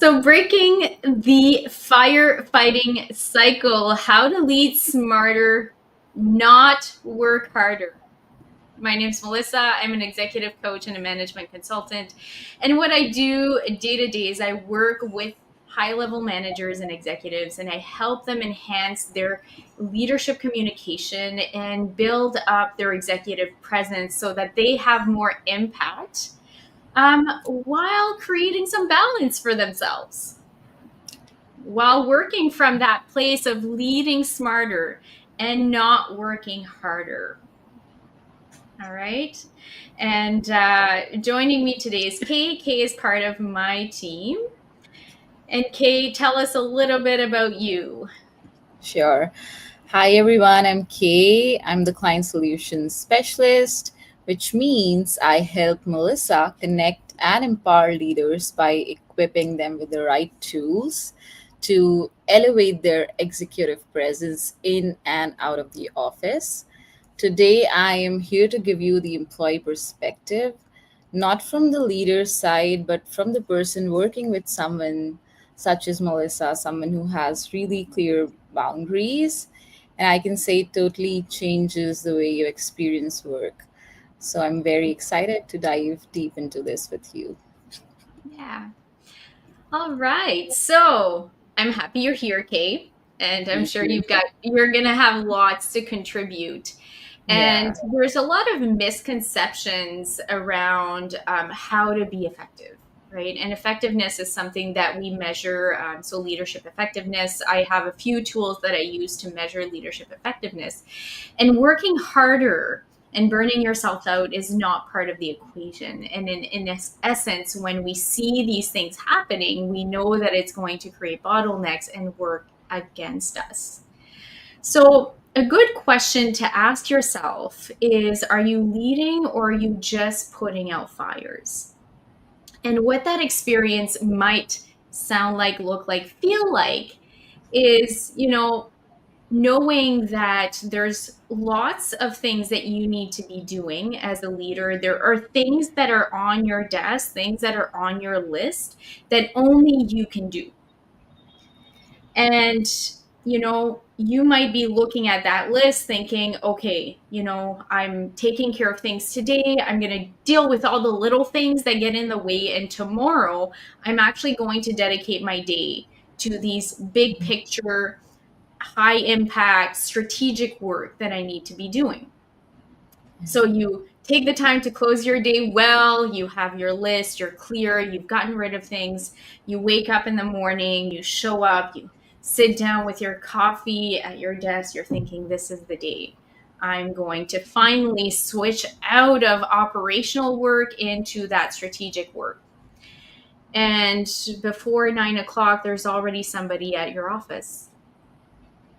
So, breaking the firefighting cycle, how to lead smarter, not work harder. My name's Melissa. I'm an executive coach and a management consultant. And what I do day to day is I work with high level managers and executives, and I help them enhance their leadership communication and build up their executive presence so that they have more impact while creating some balance for themselves, while working from that place of leading smarter and not working harder. All right. And joining me today is Kay. Kay is part of my team. And Kay, tell us a little bit about you. Sure. Hi, everyone. I'm Kay. I'm the client solutions specialist, which means I help Melissa connect and empower leaders by equipping them with the right tools to elevate their executive presence in and out of the office. Today, I am here to give you the employee perspective, not from the leader's side, but from the person working with someone such as Melissa, someone who has really clear boundaries. And I can say it totally changes the way you experience work. So I'm very excited to dive deep into this with you. Yeah. All right. So I'm happy you're here, Kay. And I'm Thank sure you. you're going to have lots to contribute. And Yeah. there's a lot of misconceptions around how to be effective, right? And effectiveness is something that we measure. So, leadership effectiveness, I have a few tools that I use to measure leadership effectiveness. And working harder and burning yourself out is not part of the equation. And in essence, when we see these things happening, we know that it's going to create bottlenecks and work against us. So, a good question to ask yourself is, are you leading or are you just putting out fires? And what that experience might sound like, look like, feel like is, knowing that there's lots of things that you need to be doing as a leader. There are things that are on your desk, things that are on your list that only you can do. And, you might be looking at that list thinking, okay, I'm taking care of things today. I'm going to deal with all the little things that get in the way. And tomorrow, I'm actually going to dedicate my day to these big picture, high impact, strategic work that I need to be doing. So you take the time to close your day well, you have your list, you're clear, you've gotten rid of things, you wake up in the morning, you show up, you sit down with your coffee at your desk, you're thinking, this is the day. I'm going to finally switch out of operational work into that strategic work. And before 9 o'clock, there's already somebody at your office.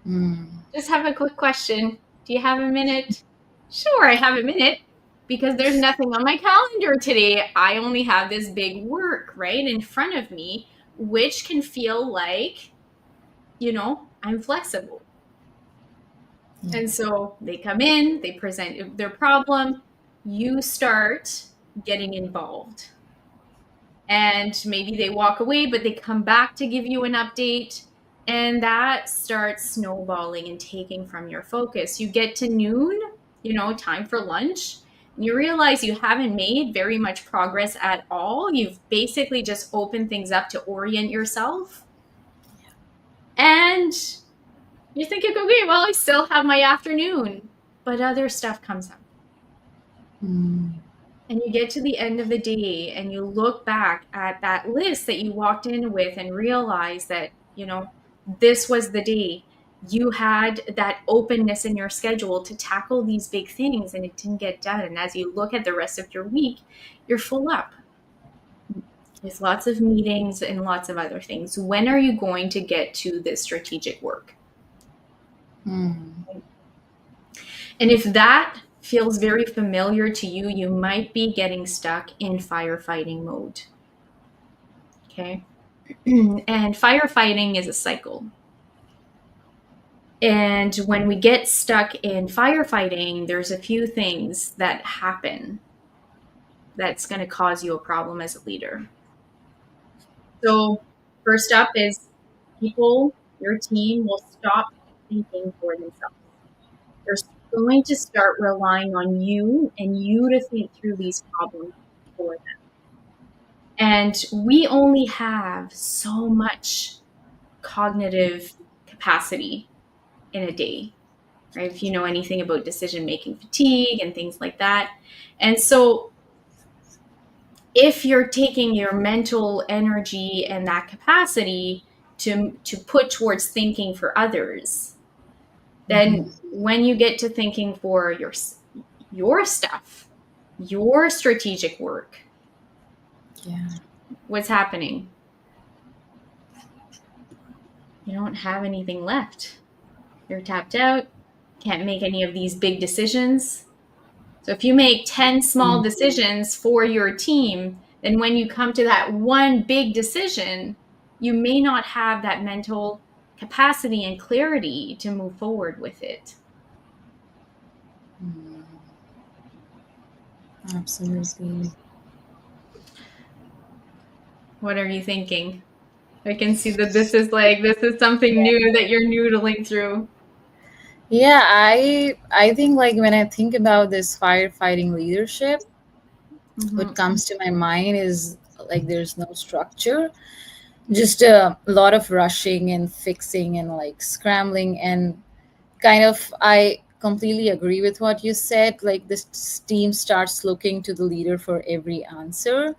Mm. Just have a quick question. Do you have a minute? Sure, I have a minute because there's nothing on my calendar today. I only have this big work right in front of me, which can feel like, I'm flexible. Yeah. And so they come in, they present their problem, you start getting involved. And maybe they walk away, but they come back to give you an update. And that starts snowballing and taking from your focus. You get to noon, time for lunch, and you realize you haven't made very much progress at all. You've basically just opened things up to orient yourself. And you're thinking, okay, well, I still have my afternoon, but other stuff comes up. Mm. And you get to the end of the day and you look back at that list that you walked in with and realize that, this was the day you had that openness in your schedule to tackle these big things and it didn't get done. And as you look at the rest of your week, you're full up with lots of meetings and lots of other things. When are you going to get to this strategic work? Mm. And if that feels very familiar to you, you might be getting stuck in firefighting mode. Okay. And firefighting is a cycle. And when we get stuck in firefighting, there's a few things that happen that's going to cause you a problem as a leader. So First up is people, your team will stop thinking for themselves. They're going to start relying on you and you to think through these problems for them. And we only have so much cognitive capacity in a day, right? If you know anything about decision making fatigue and things like that. And so if you're taking your mental energy and that capacity to put towards thinking for others, then when you get to thinking for your stuff, your strategic work, Yeah. what's happening? You don't have anything left. You're tapped out, can't make any of these big decisions. So if you make 10 small Mm. decisions for your team, then when you come to that one big decision, you may not have that mental capacity and clarity to move forward with it. Absolutely. What are you thinking? I can see that this is something new that you're noodling through. Yeah, I think like when I think about this firefighting leadership, what Mm-hmm. comes to my mind is like there's no structure, just a lot of rushing and fixing and like scrambling, and kind of I completely agree with what you said. Like this team starts looking to the leader for every answer,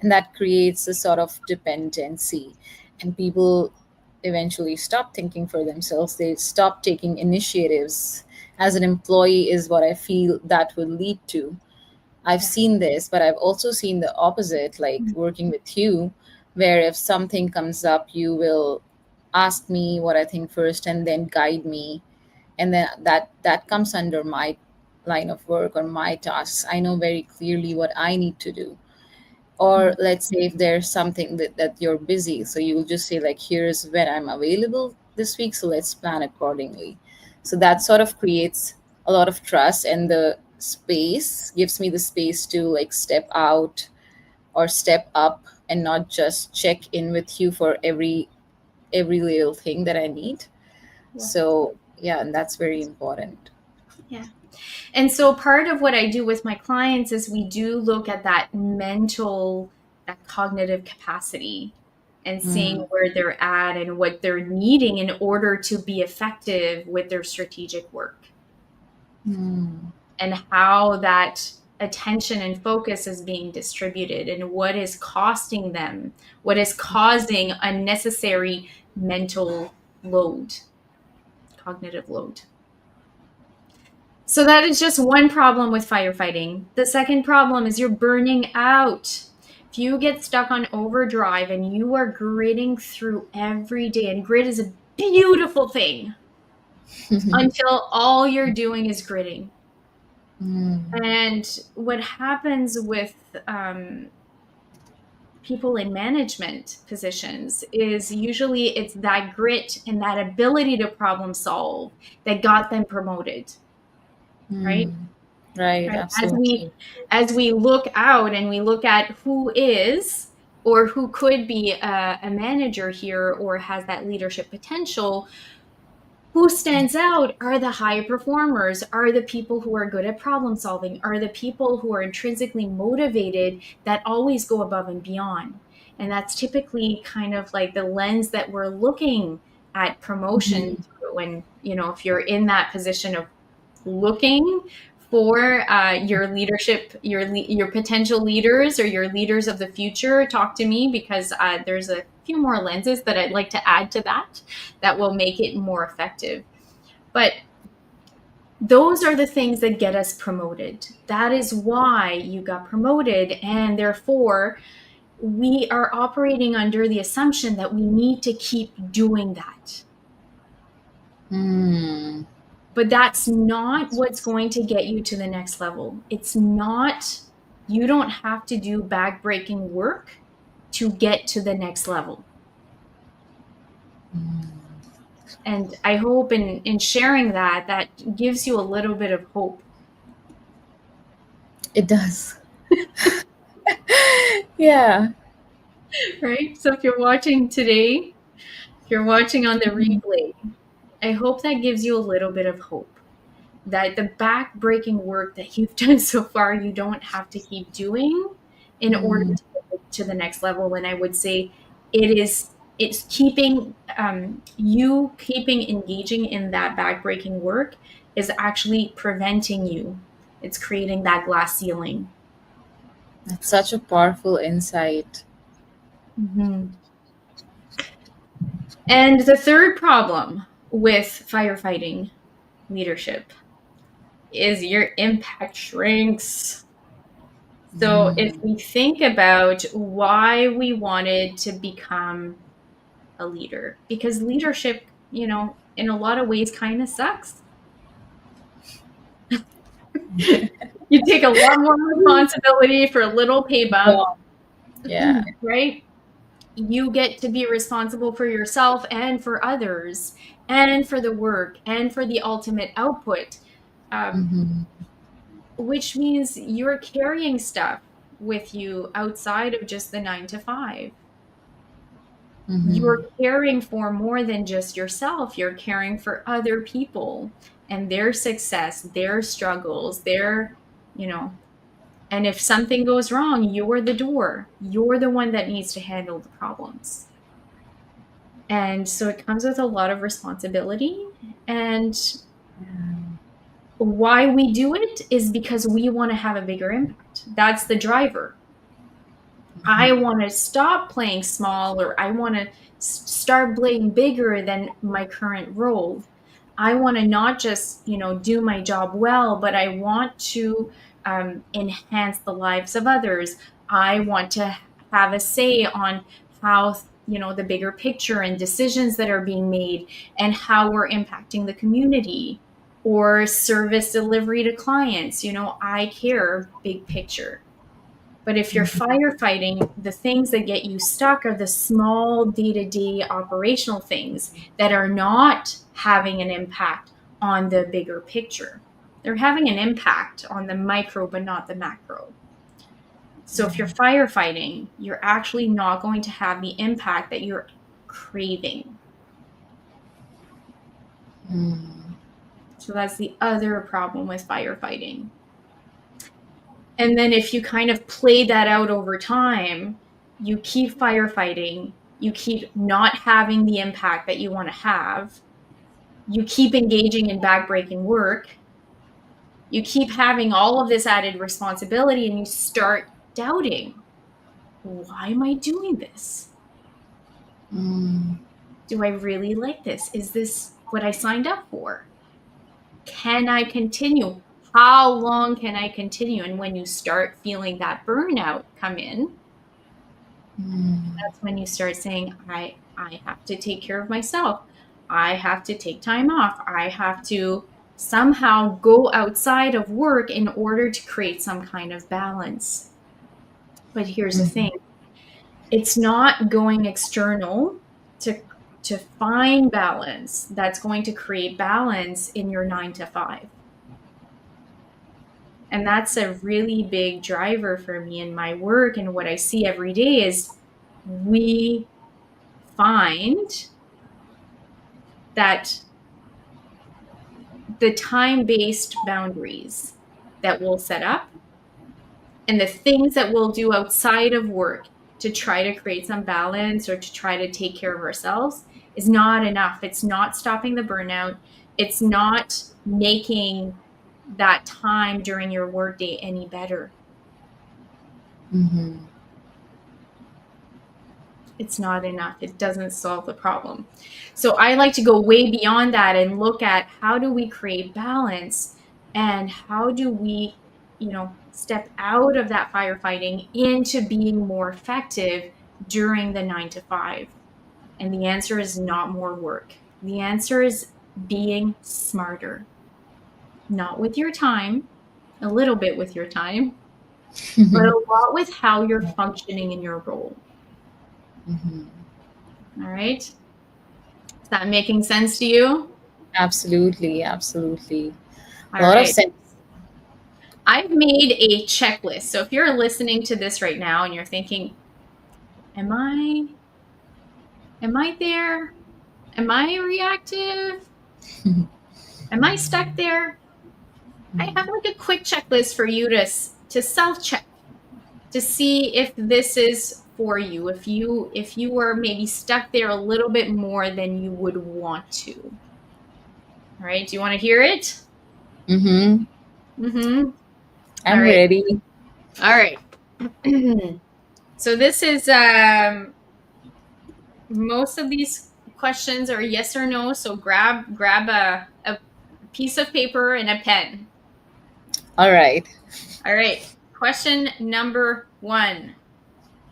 and that creates a sort of dependency, and people eventually stop thinking for themselves. They stop taking initiatives. As an employee is what I feel that will lead to. I've Yeah. seen this, but I've also seen the opposite, like working with you, where if something comes up, you will ask me what I think first and then guide me. And then that comes under my line of work or my tasks. I know very clearly what I need to do. Or let's say if there's something that you're busy, so you will just say like, here's when I'm available this week, so let's plan accordingly. So that sort of creates a lot of trust, and the space gives me the space to like step out or step up and not just check in with you for every little thing that I need. Yeah. So yeah, and that's very important. Yeah. And so part of what I do with my clients is we do look at that cognitive capacity and seeing Mm, where they're at and what they're needing in order to be effective with their strategic work, mm, and how that attention and focus is being distributed and what is costing them, what is causing unnecessary mental load, cognitive load. So that is just one problem with firefighting. The second problem is you're burning out. If you get stuck on overdrive and you are gritting through every day, and grit is a beautiful thing until all you're doing is gritting. mm, And what happens with people in management positions is usually it's that grit and that ability to problem solve that got them promoted, right? mm. Right, Right. absolutely. As we look out and we look at who is or who could be a manager here or has that leadership potential, who stands out are the high performers, are the people who are good at problem solving, are the people who are intrinsically motivated that always go above and beyond. And that's typically kind of like the lens that we're looking at promotion Mhm. through. When, you know, if you're in that position of looking for your leadership, your potential leaders or your leaders of the future, talk to me, because there's a few more lenses that I'd like to add to that will make it more effective. But those are the things that get us promoted. That is why you got promoted, and therefore we are operating under the assumption that we need to keep doing that. Mm. But that's not what's going to get you to the next level. It's not, you don't have to do backbreaking work to get to the next level. And I hope in sharing that, that gives you a little bit of hope. It does. Yeah. right? So if you're watching today, if you're watching on the replay, I hope that gives you a little bit of hope that the back-breaking work that you've done so far, you don't have to keep doing in order Mm, to get to the next level. And I would say it's keeping you keeping engaging in that back-breaking work is actually preventing you. It's creating that glass ceiling. that's such a powerful insight. Mhm. And the third problem with firefighting leadership is your impact shrinks. So if Mm, we think about why we wanted to become a leader, because leadership, in a lot of ways kind of sucks. You take a lot more responsibility for a little pay bump, yeah, yeah. right? You get to be responsible for yourself and for others and for the work and for the ultimate output, um, Hmm. which means you're carrying stuff with you outside of just the 9 to 5. You're Hmm. caring for more than just yourself. You're caring for other people and their success, their struggles, you know, and if something goes wrong, you're the door. You're the one that needs to handle the problems. And so it comes with a lot of responsibility. And why we do it is because we want to have a bigger impact. That's the driver. I want to stop playing small, or I want to start playing bigger than my current role. I want to not just, do my job well, but I want to enhance the lives of others. I want to have a say on how, the bigger picture and decisions that are being made and how we're impacting the community or service delivery to clients. I care big picture. But if you're firefighting, the things that get you stuck are the small day to day operational things that are not having an impact on the bigger picture. They're having an impact on the micro, but not the macro. So if you're firefighting, you're actually not going to have the impact that you're craving. Mm, So that's the other problem with firefighting. And then if you kind of play that out over time, you keep firefighting, you keep not having the impact that you want to have, you keep engaging in backbreaking work, you keep having all of this added responsibility, and you start doubting, why am I doing this? mm, Do I really like this? Is this what I signed up for? Can I continue? How long can I continue? And when you start feeling that burnout come in, mm, that's when you start saying, I have to take care of myself. I have to take time off. I have to somehow go outside of work in order to create some kind of balance. But here's the thing, mm, it's not going external to find balance that's going to create balance in your 9 to 5. And that's a really big driver for me in my work. And what I see every day is we find that the time-based boundaries that we'll set up and the things that we'll do outside of work to try to create some balance or to try to take care of ourselves is not enough. It's not stopping the burnout. It's not making that time during your workday any better. mhm, It's not enough. It doesn't solve the problem. So I like to go way beyond that and look at how do we create balance and how do we, step out of that firefighting into being more effective during the 9 to 5. And the answer is not more work. The answer is being smarter, not with your time, a little bit with your time, but a lot with how you're functioning in your role. mhm. All right. Is that making sense to you? Absolutely, absolutely. A All lot of right. sense. I've made a checklist. So if you're listening to this right now and you're thinking, Am I there? Am I reactive? Am I stuck there? I have like a quick checklist for you to self-check to see if this is for you. If you are maybe stuck there a little bit more than you would want to. All right, do you want to hear it? Mm-hmm. Mm-hmm. All I'm right. ready. All right. So this is most of these questions are yes or no. So grab a piece of paper and a pen. All right. All right. Question number 1.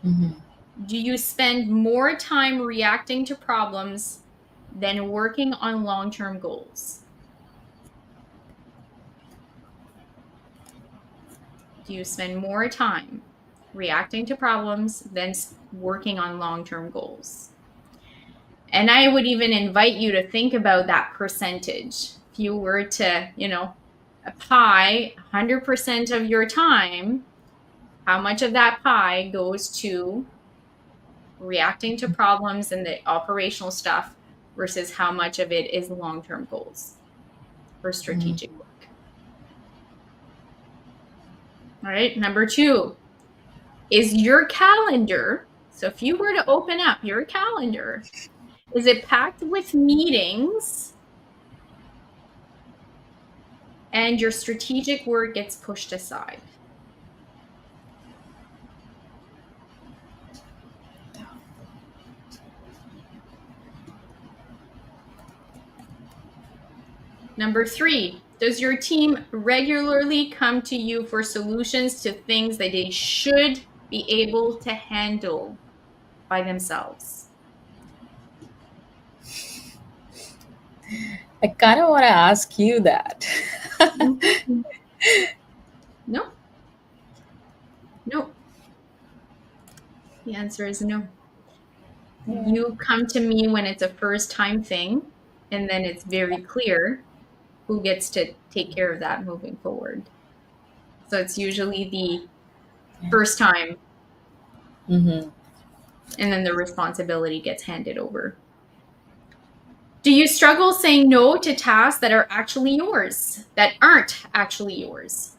Mm-hmm. Do you spend more time reacting to problems than working on long-term goals? Do you spend more time reacting to problems than working on long-term goals? And I would even invite you to think about that percentage. If you were to, a pie, 100% of your time, how much of that pie goes to reacting to problems and the operational stuff versus how much of it is long-term goals or strategic Mm-hmm. work? All right. Number 2, is your calendar, so if you were to open up your calendar, is it packed with meetings and your strategic work gets pushed aside? Number 3, does your team regularly come to you for solutions to things that they should be able to handle by themselves? I kind of want to ask you that. Mhm. No, no. The answer is no. Yeah. You come to me when it's a first time thing, and then it's very clear who gets to take care of that moving forward. So it's usually the first time, Mm-hmm. and then the responsibility gets handed over. Do you struggle saying no to tasks that are actually yours, that aren't actually yours?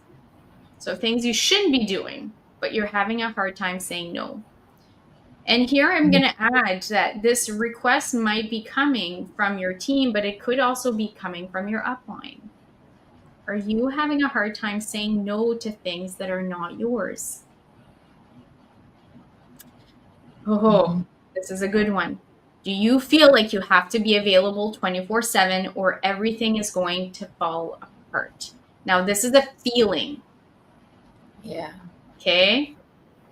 So things you shouldn't be doing, but you're having a hard time saying no. And here I'm going to add that this request might be coming from your team, but it could also be coming from your upline. Are you having a hard time saying no to things that are not yours? Oh, Mm-hmm. this is a good one. Do you feel like you have to be available 24/7 or everything is going to fall apart? Now, this is a feeling, Yeah. okay?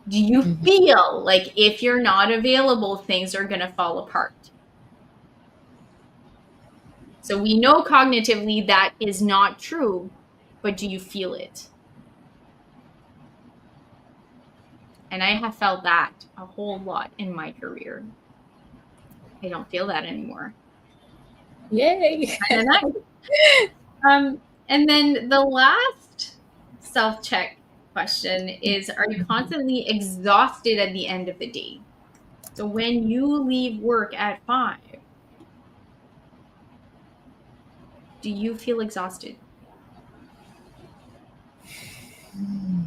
Do you Mm-hmm. feel like if you're not available, things are going to fall apart? So we know cognitively that is not true, but do you feel it? And I have felt that a whole lot in my career. I don't feel that anymore. Yay. And then and then the last self-check question is, are you constantly exhausted at the end of the day? So when you leave work at 5, do you feel exhausted? Mhm.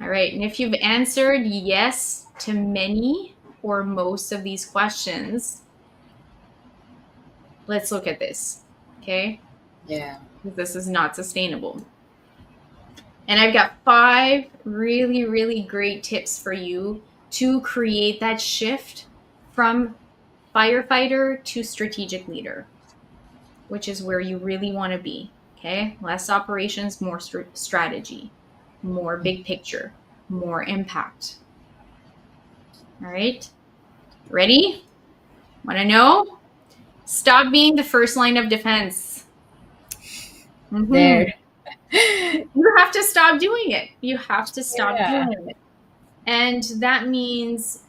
All right. And if you've answered yes to many or most of these questions, let's look at this. Okay. Yeah. This is not sustainable. And I've got 5 really, really great tips for you to create that shift from firefighter to strategic leader, which is where you really want to be. Okay. Less operations, more strategy, more big picture, more impact. All right. Ready? Want to know? Stop being the first line of defense. There. You have to stop doing it. You have to stop Yeah. doing it. And that means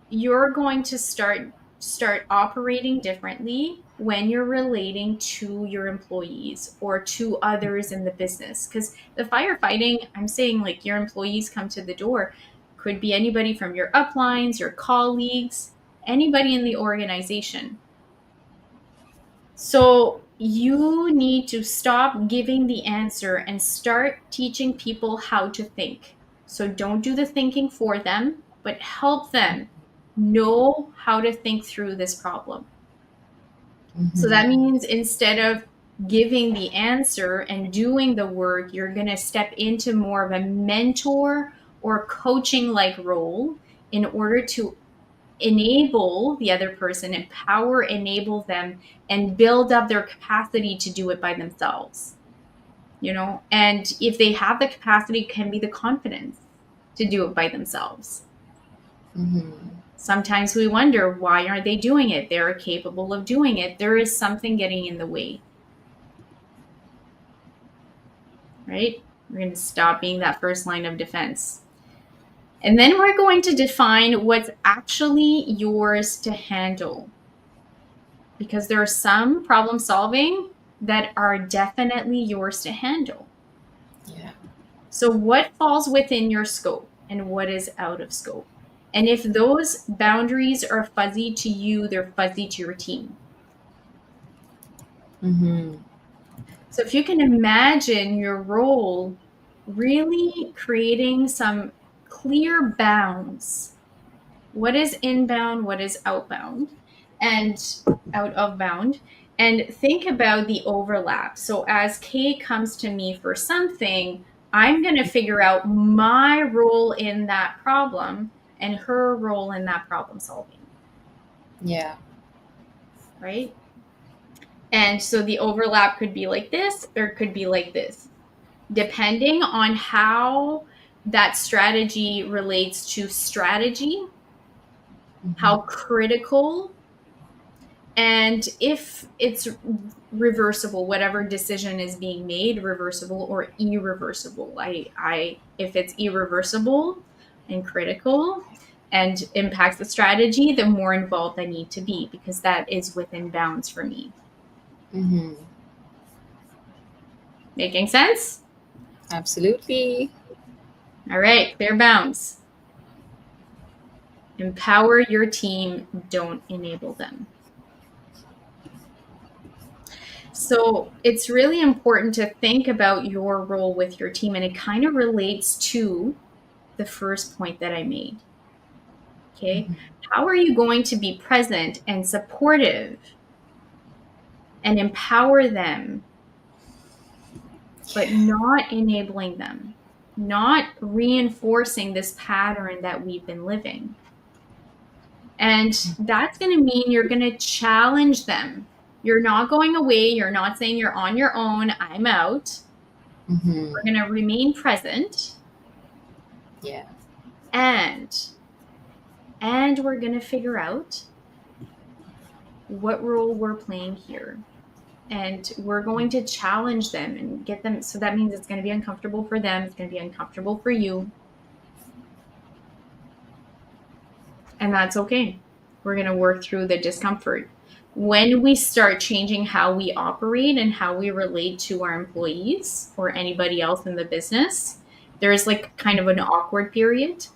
you're going to start start operating differently when you're relating to your employees or to others in the business. Because the firefighting, I'm saying like your employees come to the door, could be anybody from your uplines, your colleagues, anybody in the organization. So you need to stop giving the answer and start teaching people how to think. So don't do the thinking for them, but help them know how to think through this problem. So that Mm-hmm. means instead of giving the answer and doing the work, you're going to step into more of a mentor or coaching like role in order to enable the other person, empower, enable them, and build up their capacity to do it by themselves. And if they have the capacity, can be the confidence to do it by themselves. Mm-hmm. Sometimes we wonder, why aren't they doing it? They're capable of doing it. There is something getting in the way, right? We're going to stop being that first line of defense. And then we're going to define what's actually yours to handle. Because there are some problem solving that are definitely yours to handle. Yeah. So, what falls within your scope and what is out of scope? And if those boundaries are fuzzy to you, they're fuzzy to your team. Mm-hmm. So, if you can imagine your role really creating some clear bounds, what is inbound, what is outbound, and out of bound, and think about the overlap. So as Kay comes to me for something, I'm going to figure out my role in that problem and her role in that problem solving, Yeah. right? And so the overlap could be like this or it could be like this, depending on how that strategy relates to strategy, Mm-hmm. how critical. And if it's reversible, whatever decision is being made, reversible or irreversible, if it's irreversible and critical and impacts the strategy, the more involved I need to be because that is within bounds for me. Mm-hmm. Making sense? Absolutely. All right, clear bounds. Empower your team, don't enable them. So it's really important to think about your role with your team, and it kind of relates to the first point that I made. Okay. Mm-hmm. How are you going to be present and supportive and empower them, but not enabling them, not reinforcing this pattern that we've been living? And that's going to mean you're going to challenge them. You're not going away. You're not saying you're on your own. I'm out. Mm-hmm. We're going to remain present, Yeah. and we're going to figure out what role we're playing here. And we're going to challenge them and get them. So that means it's going to be uncomfortable for them. It's going to be uncomfortable for you. And that's okay. We're going to work through the discomfort. When we start changing how we operate and how we relate to our employees or anybody else in the business, there's like kind of an awkward period.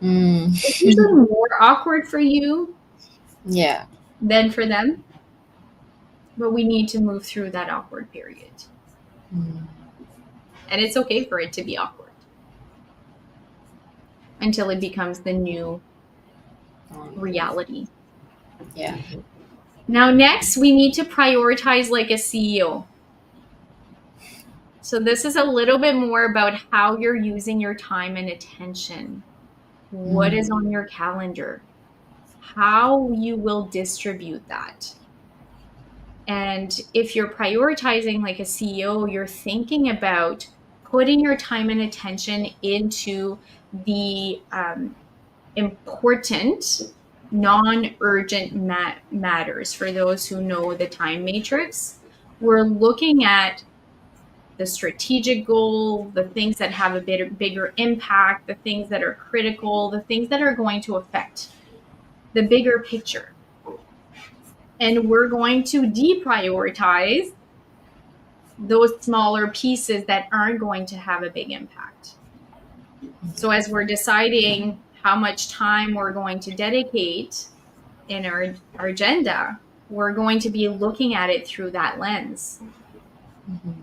Mm. It's usually more awkward for you Yeah. than for them, but we need to move through that awkward period. Mm. And it's okay for it to be awkward until it becomes the new reality. Yeah. Now, next, we need to prioritize like a CEO. So this is a little bit more about how you're using your time and attention. What is Mm. on your calendar? How you will distribute that. And if you're prioritizing like a CEO, you're thinking about putting your time and attention into the important, non-urgent matters. For those who know the time matrix, we're looking at the strategic goal, the things that have a bigger impact, the things that are critical, the things that are going to affect the bigger picture. And we're going to deprioritize those smaller pieces that aren't going to have a big impact. So as we're deciding how much time we're going to dedicate in our agenda, we're going to be looking at it through that lens. Mhm.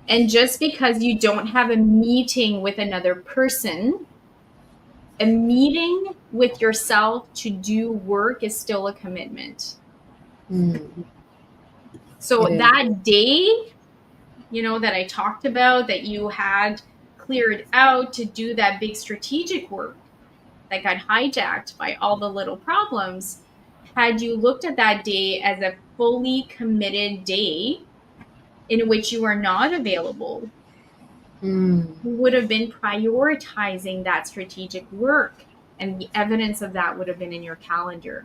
And just because you don't have a meeting with another person, a meeting with yourself to do work is still a commitment. Mm. So It is. that day, that I talked about, that you had cleared out to do that big strategic work that got hijacked by all the little problems, had you looked at that day as a fully committed day in which you are not available, Mm. you would have been prioritizing that strategic work. And the evidence of that would have been in your calendar,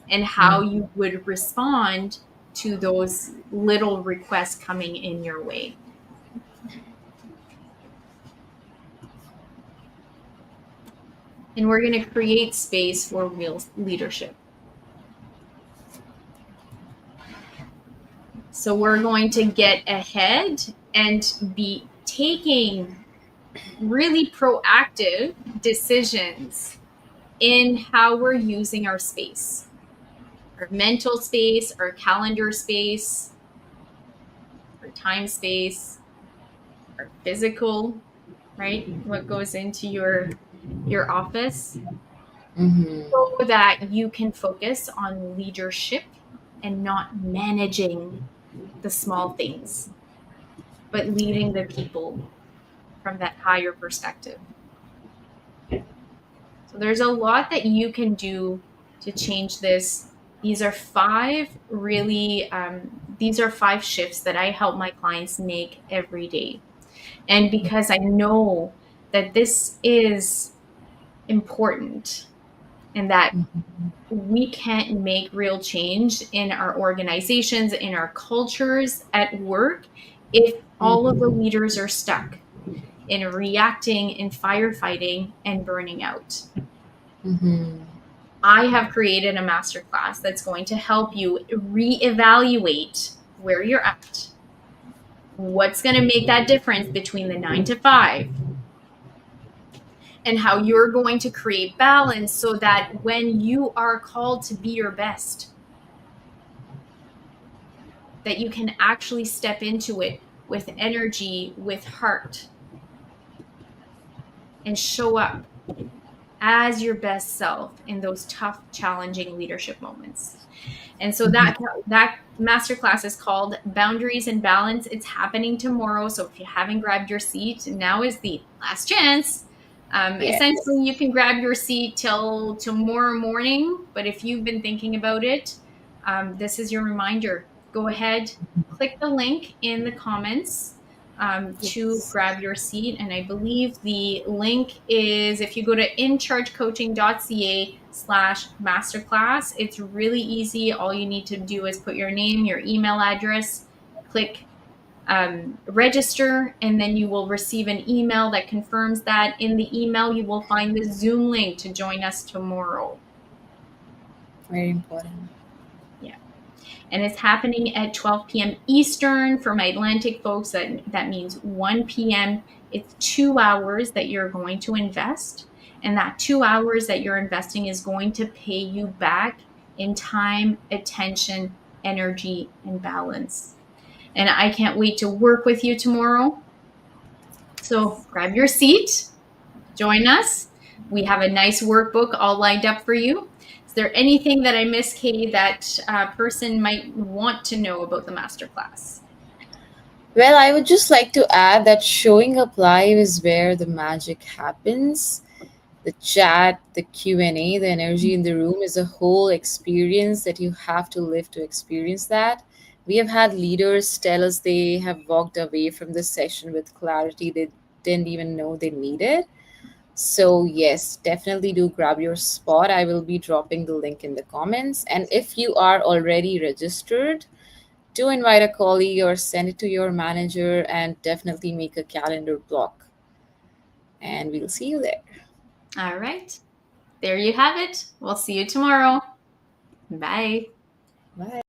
and how Mm. you would respond to those little requests coming in your way. And we're going to create space for real leadership. So we're going to get ahead and be taking really proactive decisions in how we're using our space, our mental space, our calendar space, our time space, our physical, right? What goes into your office, Mhm. so that you can focus on leadership and not managing the small things, but leading the people from that higher perspective. So there's a lot that you can do to change this. These are these are 5 shifts that I help my clients make every day. And because I know that this is important, and that Mhm. we can't make real change in our organizations, in our cultures at work, if all of the Mhm. leaders are stuck in reacting, in firefighting, and burning out. Mhm. I have created a masterclass that's going to help you reevaluate where you're at, what's going to make that difference between the 9 to 5, and how you're going to create balance so that when you are called to be your best, that you can actually step into it with energy, with heart, and show up as your best self in those tough, challenging leadership moments. And so Mhm. that masterclass is called Boundaries and Balance. It's happening tomorrow. So if you haven't grabbed your seat, now is the last chance. Yes. Essentially, you can grab your seat till tomorrow morning. But if you've been thinking about it, this is your reminder. Go ahead, click the link in the comments to Yes. grab your seat. And I believe the link is, if you go to inchargecoaching.ca/masterclass, it's really easy. All you need to do is put your name, your email address, click register, and then you will receive an email that confirms that. In the email, you will find the Zoom link to join us tomorrow. Very important. Yeah. And it's happening at 12 p.m. Eastern. For my Atlantic folks, that means 1 p.m. It's 2 hours that you're going to invest. And that 2 hours that you're investing is going to pay you back in time, attention, energy, and balance. And I can't wait to work with you tomorrow. So grab your seat, join us. We have a nice workbook all lined up for you. Is there anything that I missed, Katie, that a person might want to know about the masterclass? Well, I would just like to add that showing up live is where the magic happens. The chat, the Q&A, the energy in the room is a whole experience that you have to live to experience that. We have had leaders tell us they have walked away from this session with clarity they didn't even know they needed. So, yes, definitely do grab your spot. I will be dropping the link in the comments. And if you are already registered, do invite a colleague or send it to your manager and definitely make a calendar block. And we'll see you there. All right. There you have it. We'll see you tomorrow. Bye. Bye.